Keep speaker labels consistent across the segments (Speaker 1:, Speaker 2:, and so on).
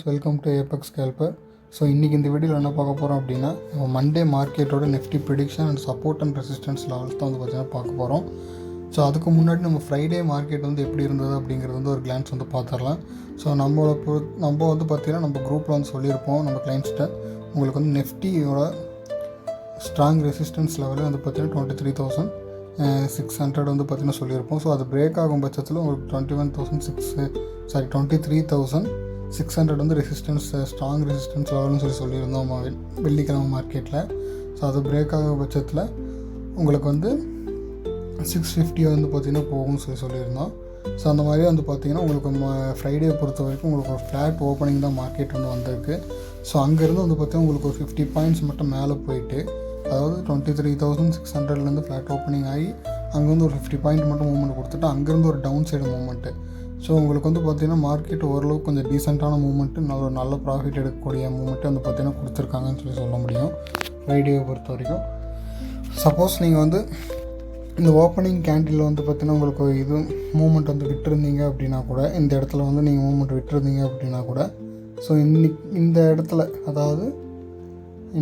Speaker 1: Welcome to Apex scalper. So இன்றைக்கி இந்த வீடியோவில் என்ன பார்க்க போகிறோம் அப்படின்னா, நம்ம மண்டே மார்க்கெட்டோட Nifty prediction and support and resistance levels தான் பார்த்திங்கன்னா பார்க்க போகிறோம். ஸோ அதுக்கு முன்னாடி நம்ம ஃப்ரைடே மார்க்கெட் எப்படி இருந்தது அப்படிங்கிறது ஒரு கிளான்ஸ் பார்த்துடலாம். ஸோ நம்ம பார்த்திங்கன்னா நம்ம குரூப்பில் சொல்லியிருப்போம் நம்ம கிளைண்ட்ஸ்கிட்ட, உங்களுக்கு நிஃப்டியோட ஸ்ட்ராங் ரெசிஸ்டன்ஸ் லெவலே பார்த்திங்கன்னா 23,600 பார்த்திங்கன்னா சொல்லியிருப்போம். ஸோ அது பிரேக் ஆகும் பட்சத்தில் உங்களுக்கு 23,600 ரெசிஸ்டன்ஸ் ஸ்ட்ராங் ரெசிஸ்டன்ஸ் லெவல்னு சொல்லியிருந்தோம் வெள்ளிக்கிழமை மார்க்கெட்டில். ஸோ அது பிரேக் ஆகும் பட்சத்தில் உங்களுக்கு 650 பார்த்திங்கன்னா போகும்னு சொல்லியிருந்தோம். ஸோ அந்த மாதிரி பார்த்திங்கன்னா உங்களுக்கு ஃப்ரைடே பொறுத்த வரைக்கும் உங்களுக்கு ஒரு ஃப்ளாட் ஓப்பனிங் தான் மார்க்கெட் வந்திருக்கு. ஸோ அங்கேருந்து பார்த்திங்கன்னா உங்களுக்கு ஒரு 50 பாயிண்ட்ஸ் மட்டும் மேலே போயிட்டு, அதாவது 23,600 ஃப்ளாட் ஓப்பனிங் ஆகி அங்கேருந்து ஒரு 50 பாயிண்ட் மட்டும் மூவ்மெண்ட் கொடுத்துட்டு அங்கேருந்து ஒரு டவுன் சைடு மூவ்மெண்ட்டு. ஸோ உங்களுக்கு பார்த்திங்கன்னா மார்க்கெட் ஓரளவுக்கு கொஞ்சம் டீசெண்டான மூவ்மெண்ட்டு, நல்ல ப்ராஃபிட் எடுக்கக்கூடிய மூவ்மெண்ட்டு பார்த்திங்கன்னா கொடுத்துருக்காங்கன்னு சொல்ல முடியும் ஃப்ரைடேவை பொறுத்த வரைக்கும். சப்போஸ் நீங்கள் இந்த ஓப்பனிங் கேண்டில் பார்த்திங்கன்னா உங்களுக்கு இது மூவ்மெண்ட் விட்டுருந்தீங்க அப்படின்னா கூட, இந்த இடத்துல நீங்கள் மூவ்மெண்ட் விட்டுருந்தீங்க அப்படின்னா கூட, ஸோ இந்த இடத்துல அதாவது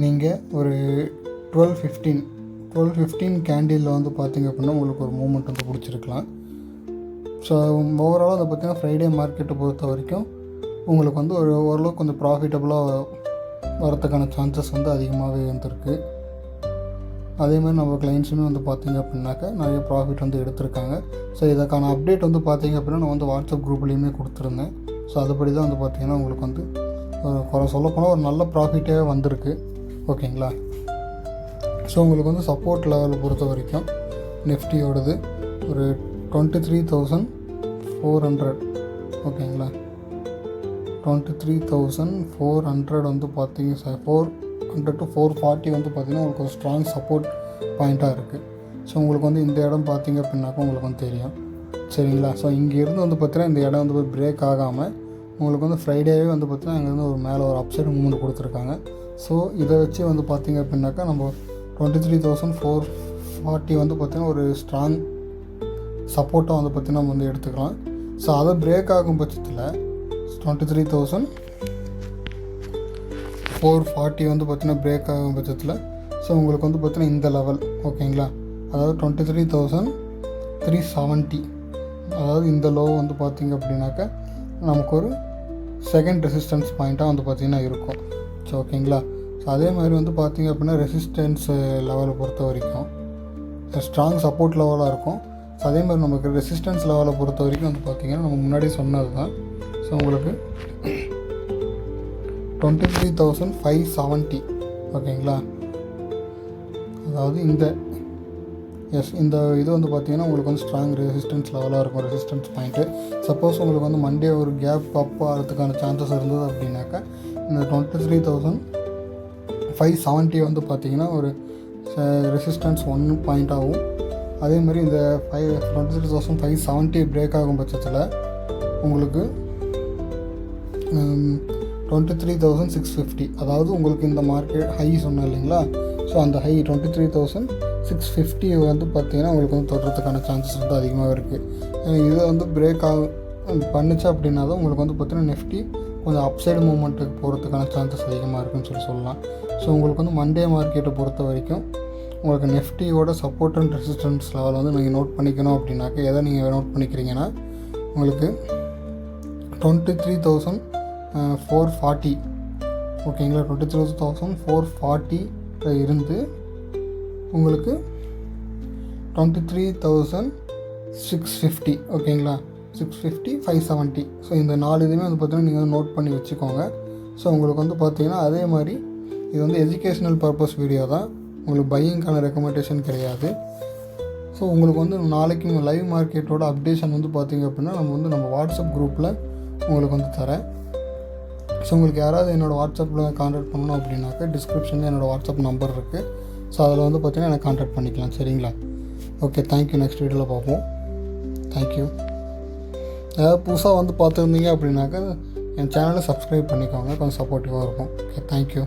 Speaker 1: நீங்கள் ஒரு 12:15 கேண்டிலில் பார்த்திங்க அப்படின்னா உங்களுக்கு ஒரு மூவ்மெண்ட் பிடிச்சிருக்கலாம். ஸோ ஓவராலாக பார்த்திங்கன்னா ஃப்ரைடே மார்க்கெட்டை பொறுத்த வரைக்கும் உங்களுக்கு ஓரளவுக்கு கொஞ்சம் ப்ராஃபிட்டபுளாக வரத்துக்கான சான்சஸ் அதிகமாகவே இருந்திருக்கு. அதேமாதிரி நம்ம கிளைண்ட்ஸுமே பார்த்திங்க அப்படின்னாக்கா நிறைய ப்ராஃபிட் எடுத்திருக்காங்க. ஸோ இதுக்கான அப்டேட் பார்த்திங்க அப்படின்னா நான் வாட்ஸ்அப் குரூப்லேயுமே கொடுத்துருந்தேன். ஸோ அதுபடி தான் பார்த்திங்கன்னா உங்களுக்கு குறை சொல்லப்போனால் ஒரு நல்ல ப்ராஃபிட்டே வந்திருக்கு. ஓகேங்களா? ஸோ உங்களுக்கு சப்போர்ட் லெவலை பொறுத்த வரைக்கும் நிஃப்டியோடது ஒரு 23,400. ஓகேங்களா? 23,400 பார்த்திங்க 400 to 440 பார்த்திங்கன்னா உங்களுக்கு ஒரு ஸ்ட்ராங் சப்போர்ட் பாயிண்ட்டாக இருக்குது. ஸோ உங்களுக்கு இந்த இடம் பார்த்திங்க அப்படின்னாக்கா உங்களுக்கு தெரியும். சரிங்களா? ஸோ இங்கேருந்து பார்த்திங்கன்னா இந்த இடம் பிரேக் ஆகாமல் உங்களுக்கு ஃப்ரைடேவே பார்த்திங்கன்னா அங்கேருந்து ஒரு மேலே ஒரு அப்சைட் மூவ்மெண்ட் கொடுத்துருக்காங்க. ஸோ இதை வச்சு பார்த்திங்க அப்படின்னாக்கா நம்ம 23,440 பார்த்திங்கன்னா ஒரு ஸ்ட்ராங் சப்போர்ட்டாக பார்த்திங்கன்னா நம்ம எடுத்துக்கலாம். ஸோ அதை பிரேக் ஆகும் பட்சத்தில் 23,440 பார்த்திங்கன்னா பிரேக் ஆகும் பட்சத்தில் ஸோ உங்களுக்கு பார்த்திங்கன்னா இந்த லெவல், ஓகேங்களா, அதாவது 23,370, அதாவது இந்த லோ பார்த்திங்க அப்படின்னாக்கா நமக்கு ஒரு செகண்ட் ரெசிஸ்டன்ஸ் பாயிண்ட்டாக பார்த்திங்கன்னா இருக்கும். ஸோ ஓகேங்களா? ஸோ அதே மாதிரி பார்த்திங்க அப்படின்னா ரெசிஸ்டன்ஸ் லெவலை பொறுத்த வரைக்கும் ஸ்ட்ராங் சப்போர்ட் லெவலாக இருக்கும். ஸோ அதே மாதிரி நமக்கு ரெசிஸ்டன்ஸ் லெவலை பொறுத்த வரைக்கும் பார்த்திங்கன்னா நம்ம முன்னாடி சொன்னது தான். ஸோ உங்களுக்கு 23,570, ஓகேங்களா, அதாவது இந்த இது பார்த்திங்கன்னா உங்களுக்கு ஸ்ட்ராங் ரெசிஸ்டன்ஸ் லெவலாக இருக்கும், ரெசிஸ்டன்ஸ் பாயிண்ட்டு. சப்போஸ் உங்களுக்கு மண்டே ஒரு கேப் அப் ஆகிறதுக்கான சான்சஸ் இருந்தது அப்படின்னாக்கா இந்த 23,570 பார்த்திங்கன்னா ஒரு ரெசிஸ்டன்ஸ் 1 பாயிண்ட்டாகவும், அதே மாதிரி இந்த 23,570 பிரேக் ஆகும் பட்சத்தில் உங்களுக்கு 23,650, அதாவது உங்களுக்கு இந்த மார்க்கெட் ஹை சொன்னேன் இல்லைங்களா, ஸோ அந்த ஹை 23,650 பார்த்திங்கன்னா உங்களுக்கு தொடுறதுக்கான சான்சஸ் அதிகமாக இருக்குது. இது பிரேக் பண்ணுச்சு அப்படின்னா தான் உங்களுக்கு பார்த்திங்கன்னா நிஃப்டி கொஞ்சம் அப்சைடு மூவ்மெண்ட்டுக்கு போகிறதுக்கான சான்சஸ் அதிகமாக இருக்குதுன்னு சொல்லலாம். ஸோ உங்களுக்கு மண்டே மார்க்கெட்டை பொறுத்த வரைக்கும் உங்களுக்கு நிஃப்டியோட சப்போர்ட் அண்ட் ரெசிஸ்டன்ஸ் லெவல் நீங்கள் நோட் பண்ணிக்கணும் அப்படின்னாக்கா எதை நீங்கள் நோட் பண்ணிக்கிறீங்கன்னா உங்களுக்கு 23,440, ஓகேங்களா, 23,440 இருந்து உங்களுக்கு 23,650, ஓகேங்களா, 650, 570. ஸோ இந்த 4 இதுவுமே பார்த்திங்கன்னா நீங்கள் நோட் பண்ணி வச்சுக்கோங்க. ஸோ உங்களுக்கு பார்த்திங்கன்னா அதே மாதிரி இது எஜுகேஷ்னல் பர்பஸ் வீடியோ தான், உங்களுக்கு பையிங்கான ரெக்கமெண்டேஷன் கிடையாது. ஸோ உங்களுக்கு நாளைக்கு லைவ் மார்க்கெட்டோட அப்டேஷன் பார்த்திங்க அப்படின்னா நம்ம வாட்ஸ்அப் குரூப்பில் உங்களுக்கு தரேன். ஸோ உங்களுக்கு யாராவது என்னோடய வாட்ஸ்அப்பில் கான்டாக்ட் பண்ணணும் அப்படின்னாக்கா டிஸ்கிரிப்ஷனில் என்னோடய வாட்ஸ்அப் நம்பர் இருக்குது. ஸோ அதில் பார்த்திங்கன்னா எனக்கு கான்டாக்ட் பண்ணிக்கலாம். சரிங்களா? Okay, thank you. நெக்ஸ்ட் வீடியோவில் பார்ப்போம். தேங்க்யூ. ஏதாவது புதுசாக பார்த்துருந்தீங்க அப்படின்னாக்கா என் சேனலை சப்ஸ்கிரைப் பண்ணிக்கோங்க, கொஞ்சம் சப்போர்ட்டிவாக இருக்கும். Okay, thank you.